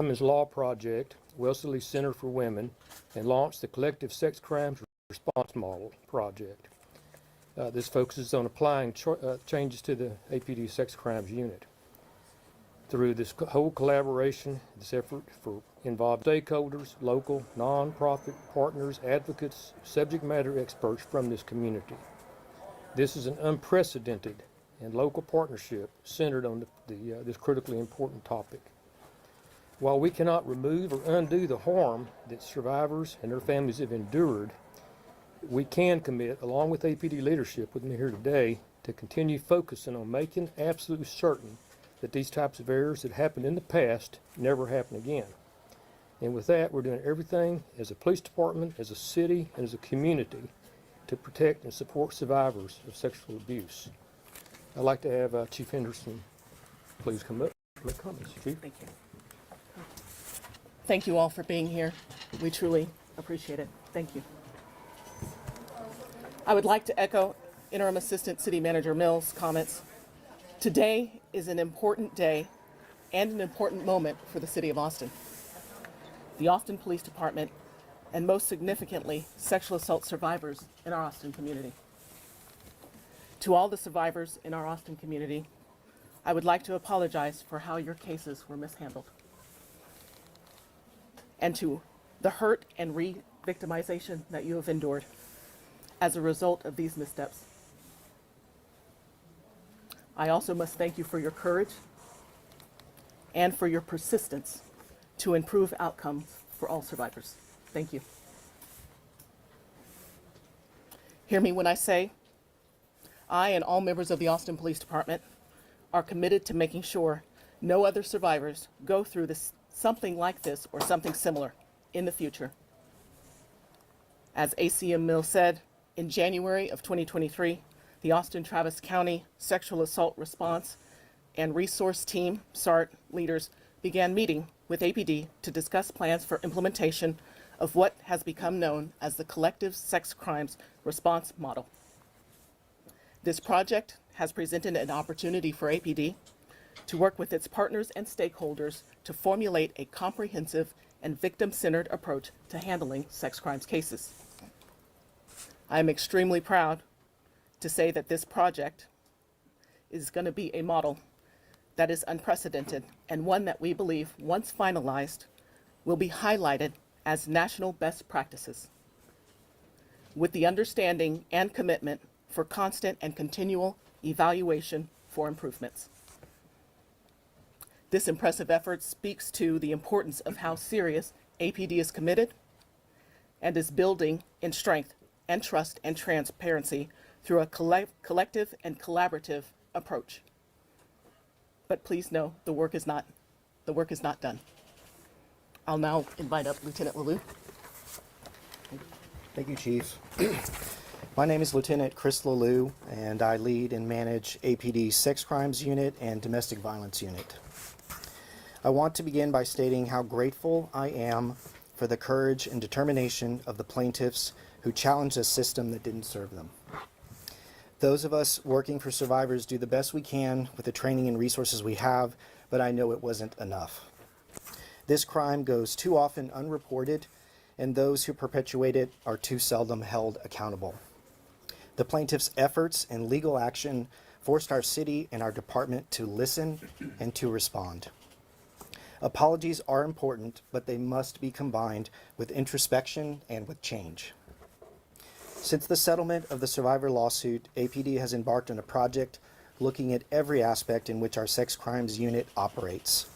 Women's Law Project, Wellesley Center for Women, and launched the Collective Sex Crimes Response Model Project. This focuses on applying changes to the APD Sex Crimes Unit. Through this whole collaboration, this effort involved stakeholders, local, nonprofit partners, advocates, subject matter experts from this community. This is an unprecedented and local partnership centered on this critically important topic. While we cannot remove or undo the harm that survivors and their families have endured, we can commit, along with APD leadership with me here today, to continue focusing on making absolutely certain that these types of errors that happened in the past never happen again. And with that, we're doing everything as a police department, as a city, and as a community to protect and support survivors of sexual abuse. I'd like to have Chief Henderson please come up and make comments. Chief. Thank you. Thank you all for being here. We truly appreciate it. Thank you. I would like to echo Interim Assistant City Manager Mills' comments. Today is an important day and an important moment for the City of Austin, the Austin Police Department, and most significantly, sexual assault survivors in our Austin community. To all the survivors in our Austin community, I would like to apologize for how your cases were mishandled, and to the hurt and re-victimization that you have endured as a result of these missteps. I also must thank you for your courage and for your persistence to improve outcomes for all survivors. Thank you. Hear me when I say, I and all members of the Austin Police Department are committed to making sure no other survivors go through something like this or something similar in the future. As ACM Mills said, in January of 2023, the Austin-Travis County Sexual Assault Response and Resource Team, SART, leaders began meeting with APD to discuss plans for implementation of what has become known as the Collective Sex Crimes Response Model. This project has presented an opportunity for APD to work with its partners and stakeholders to formulate a comprehensive and victim-centered approach to handling sex crimes cases. I am extremely proud to say that this project is going to be a model that is unprecedented and one that we believe, once finalized, will be highlighted as national best practices, with the understanding and commitment for constant and continual evaluation for improvements. This impressive effort speaks to the importance of how serious APD is committed and is building in strength and trust and transparency through a collective and collaborative approach. But please know the work is not done. I'll now invite up Lieutenant Lalou. Thank you, Chief. My name is Lieutenant Chris Lalou, and I lead and manage APD's Sex Crimes Unit and Domestic Violence Unit. I want to begin by stating how grateful I am for the courage and determination of the plaintiffs who challenged a system that didn't serve them. Those of us working for survivors do the best we can with the training and resources we have, but I know it wasn't enough. This crime goes too often unreported, and those who perpetuate it are too seldom held accountable. The plaintiffs' efforts and legal action forced our city and our department to listen and to respond. Apologies are important, but they must be combined with introspection and with change. Since the settlement of the survivor lawsuit, APD has embarked on a project looking at every aspect in which our sex crimes unit operates.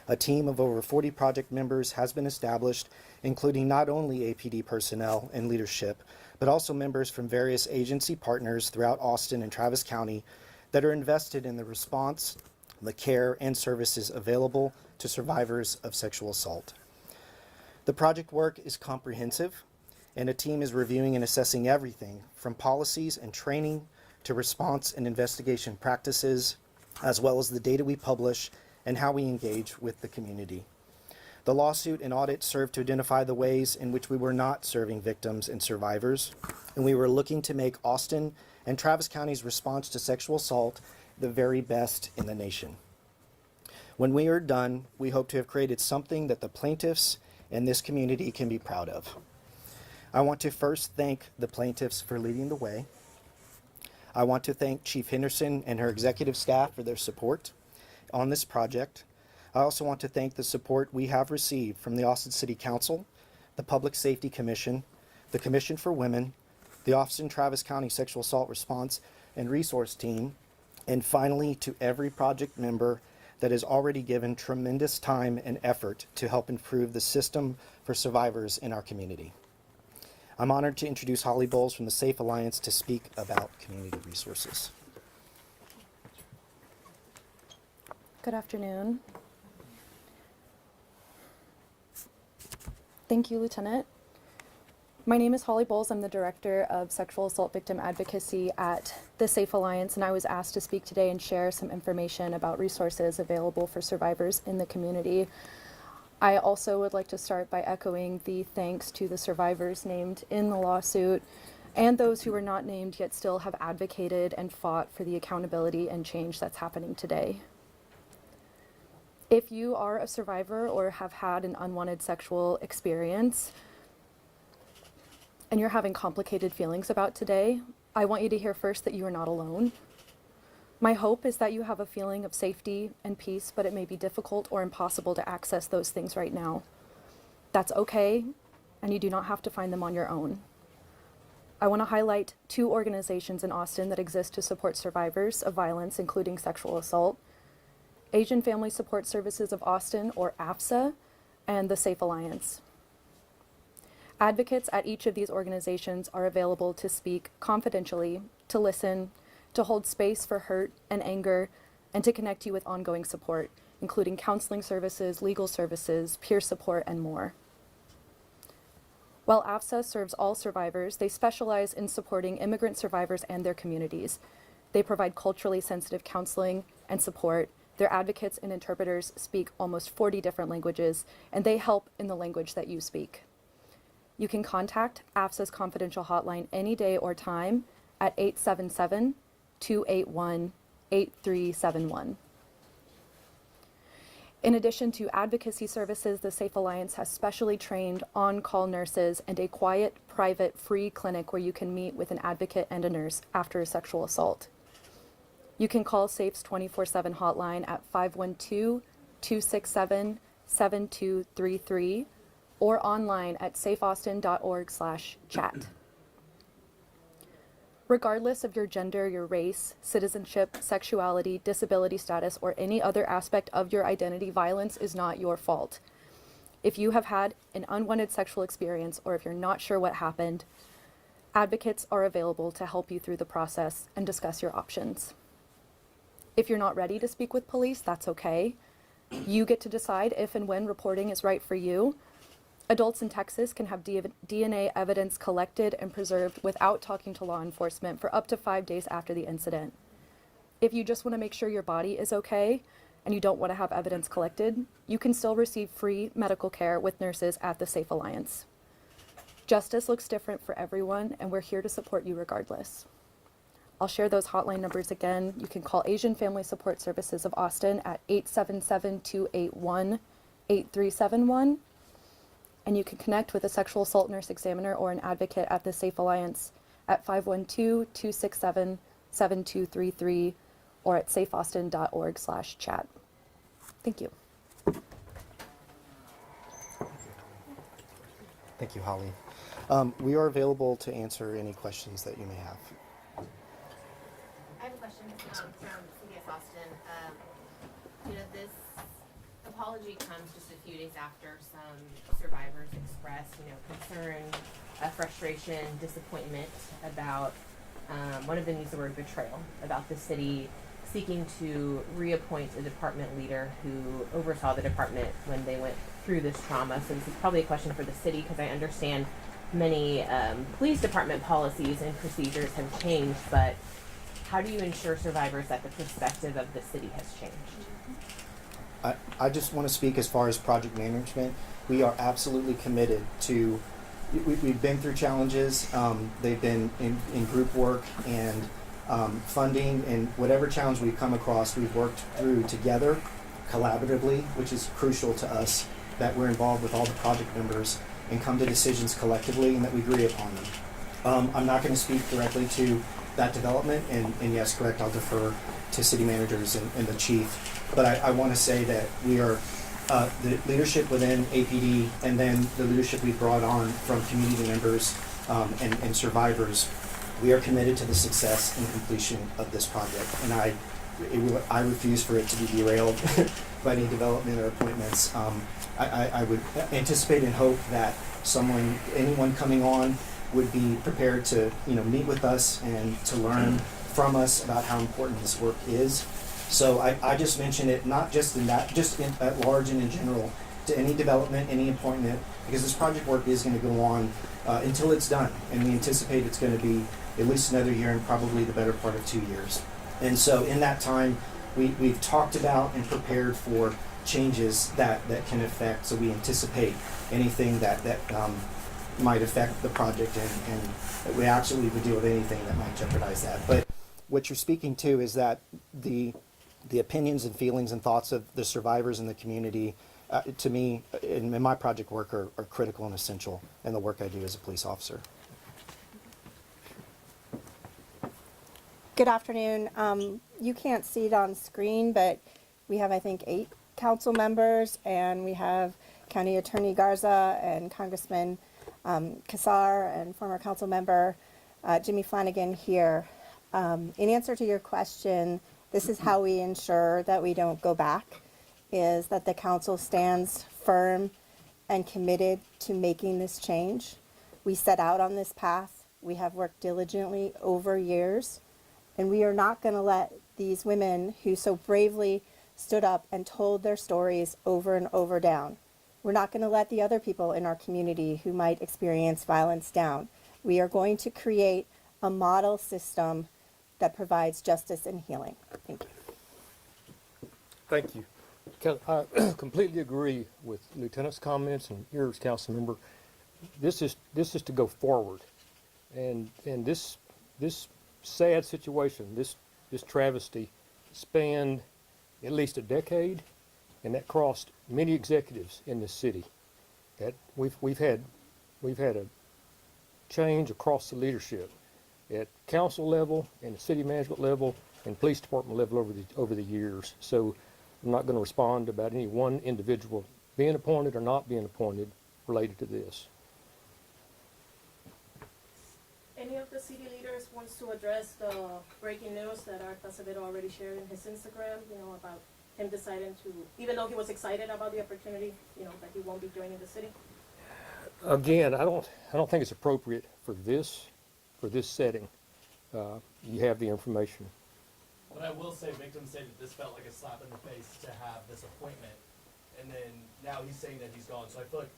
A team of over 40 project members has been established, including not only APD personnel and leadership, but also members from various agency partners throughout Austin and Travis County that are invested in the response, the care, and services available to survivors of sexual assault. The project work is comprehensive, and a team is reviewing and assessing everything from policies and training to response and investigation practices, as well as the data we publish and how we engage with the community. The lawsuit and audit served to identify the ways in which we were not serving victims and survivors, and we were looking to make Austin and Travis County's response to sexual assault the very best in the nation. When we are done, we hope to have created something that the plaintiffs and this community can be proud of. I want to first thank the plaintiffs for leading the way. I want to thank Chief Henderson and her executive staff for their support on this project. I also want to thank the support we have received from the Austin City Council, the Public Safety Commission, the Commission for Women, the Austin-Travis County Sexual Assault Response and Resource Team, and finally to every project member that has already given tremendous time and effort to help improve the system for survivors in our community. I'm honored to introduce Holly Bowles from the Safe Alliance to speak about community resources. Good afternoon. Thank you, Lieutenant. My name is Holly Bowles. I'm the Director of Sexual Assault Victim Advocacy at the Safe Alliance, and I was asked to speak today and share some information about resources available for survivors in the community. I also would like to start by echoing the thanks to the survivors named in the lawsuit and those who were not named yet still have advocated and fought for the accountability and change that's happening today. If you are a survivor or have had an unwanted sexual experience and you're having complicated feelings about today, I want you to hear first that you are not alone. My hope is that you have a feeling of safety and peace, but it may be difficult or impossible to access those things right now. That's okay, and you do not have to find them on your own. I want to highlight 2 organizations in Austin that exist to support survivors of violence, including sexual assault: Asian Family Support Services of Austin, or AFSA, and the Safe Alliance. Advocates at each of these organizations are available to speak confidentially, to listen, to hold space for hurt and anger, and to connect you with ongoing support, including counseling services, legal services, peer support, and more. While AFSA serves all survivors, they specialize in supporting immigrant survivors and their communities. They provide culturally sensitive counseling and support. Their advocates and interpreters speak almost 40 different languages, and they help in the language that you speak. You can contact AFSA's confidential hotline any day or time at 877-281-8371. In addition to advocacy services, the Safe Alliance has specially trained on-call nurses and a quiet, private, free clinic where you can meet with an advocate and a nurse after a sexual assault. You can call SAFE's 24/7 hotline at 512-267-7233 or online at safeaustin.org/chat. Regardless of your gender, your race, citizenship, sexuality, disability status, or any other aspect of your identity, violence is not your fault. If you have had an unwanted sexual experience or if you're not sure what happened, advocates are available to help you through the process and discuss your options. If you're not ready to speak with police, that's okay. You get to decide if and when reporting is right for you. Adults in Texas can have DNA evidence collected and preserved without talking to law enforcement for up to 5 days after the incident. If you just want to make sure your body is okay and you don't want to have evidence collected, you can still receive free medical care with nurses at the Safe Alliance. Justice looks different for everyone, and we're here to support you regardless. I'll share those hotline numbers again. You can call Asian Family Support Services of Austin at 877-281-8371. And you can connect with a sexual assault nurse examiner or an advocate at the Safe Alliance at 512-267-7233 or at safeaustin.org/chat. Thank you. Thank you, Holly. We are available to answer any questions that you may have. I have a question from CBS Austin. This apology comes just a few days after some survivors expressed, concern, frustration, disappointment about, one of them used the word betrayal, about the city seeking to reappoint a department leader who oversaw the department when they went through this trauma. So this is probably a question for the city, because I understand many police department policies and procedures have changed, but how do you ensure survivors that the perspective of the city has changed? I just want to speak as far as project management. We are absolutely committed to, we've been through challenges. They've been in group work and funding, and whatever challenge we've come across, we've worked through together. collaboratively, which is crucial to us, that we're involved with all the project members and come to decisions collectively and that we agree upon them. I'm not going to speak directly to that development, and yes, correct, I'll defer to city managers and the chief. But I want to say that we are, the leadership within APD and then the leadership we brought on from community members and survivors, we are committed to the success and completion of this project. And I refuse for it to be derailed by any development or appointments. I would anticipate and hope that anyone coming on would be prepared to, meet with us and to learn from us about how important this work is. So I just mention it not just at large and in general, to any development, any appointment, because this project work is going to go on until it's done, and we anticipate it's going to be at least another year and probably the better part of 2 years. And so in that time, we've talked about and prepared for changes that can affect, so we anticipate anything that might affect the project, and we actually would deal with anything that might jeopardize that. But what you're speaking to is that the opinions and feelings and thoughts of the survivors in the community, to me, in my project work, are critical and essential in the work I do as a police officer. Good afternoon. You can't see it on screen, but we have, I think, 8 council members, and we have County Attorney Garza and Congressman Kassar and former council member Jimmy Flanagan here. In answer to your question, this is how we ensure that we don't go back, is that the council stands firm and committed to making this change. We set out on this path. We have worked diligently over years, and we are not going to let these women who so bravely stood up and told their stories over and over down. We're not going to let the other people in our community who might experience violence down. We are going to create a model system that provides justice and healing. Thank you. Thank you. I completely agree with Lieutenant's comments and yours, council member. This is to go forward, and this sad situation, this travesty, spanned at least a decade, and that crossed many executives in this city. That we've had a change across the leadership at council level and the city management level and police department level over the years. So I'm not going to respond about any one individual being appointed or not being appointed related to this. Any of the city leaders wants to address the breaking news that Art Acevedo already shared in his Instagram, about him deciding to, even though he was excited about the opportunity, that he won't be joining the city? Again, I don't think it's appropriate for this setting. You have the information. But I will say, victims say that this felt like a slap in the face to have this appointment, and then now he's saying that he's gone. So I feel like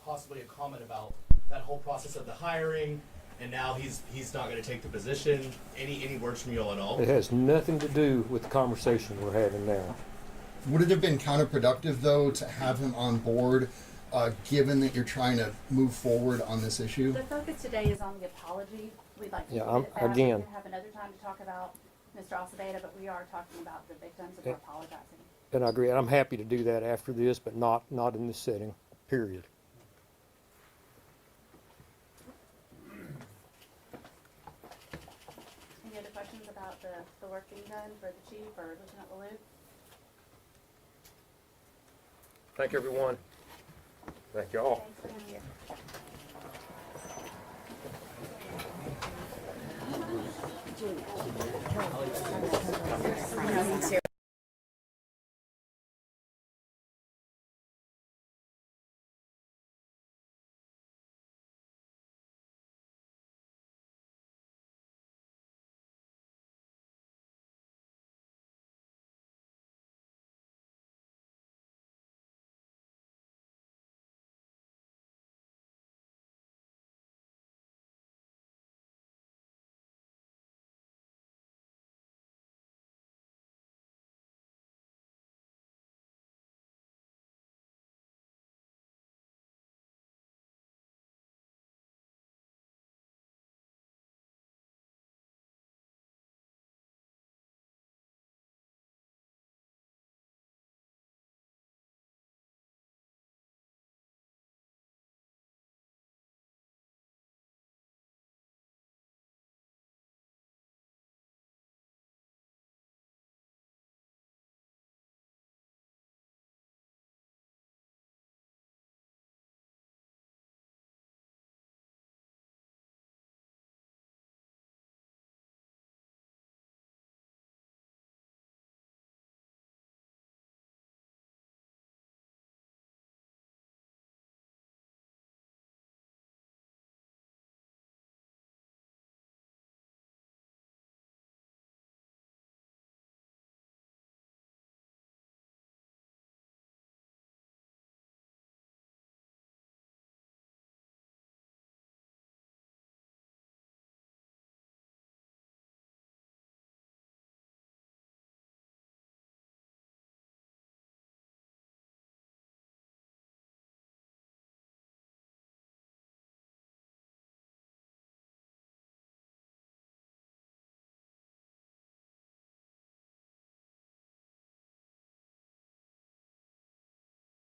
possibly a comment about that whole process of the hiring, and now he's not going to take the position. Any words from you all at all? It has nothing to do with the conversation we're having now. Would it have been counterproductive, though, to have him on board, given that you're trying to move forward on this issue? The focus today is on the apology. We'd like to again. We can have another time to talk about Mr. Acevedo, but we are talking about the victims and we're apologizing. And I agree. I'm happy to do that after this, but not in this setting, period. Any other questions about the work being done for the chief or Lieutenant Leloup? Thank you, everyone. Thank you all. Thanks for being here.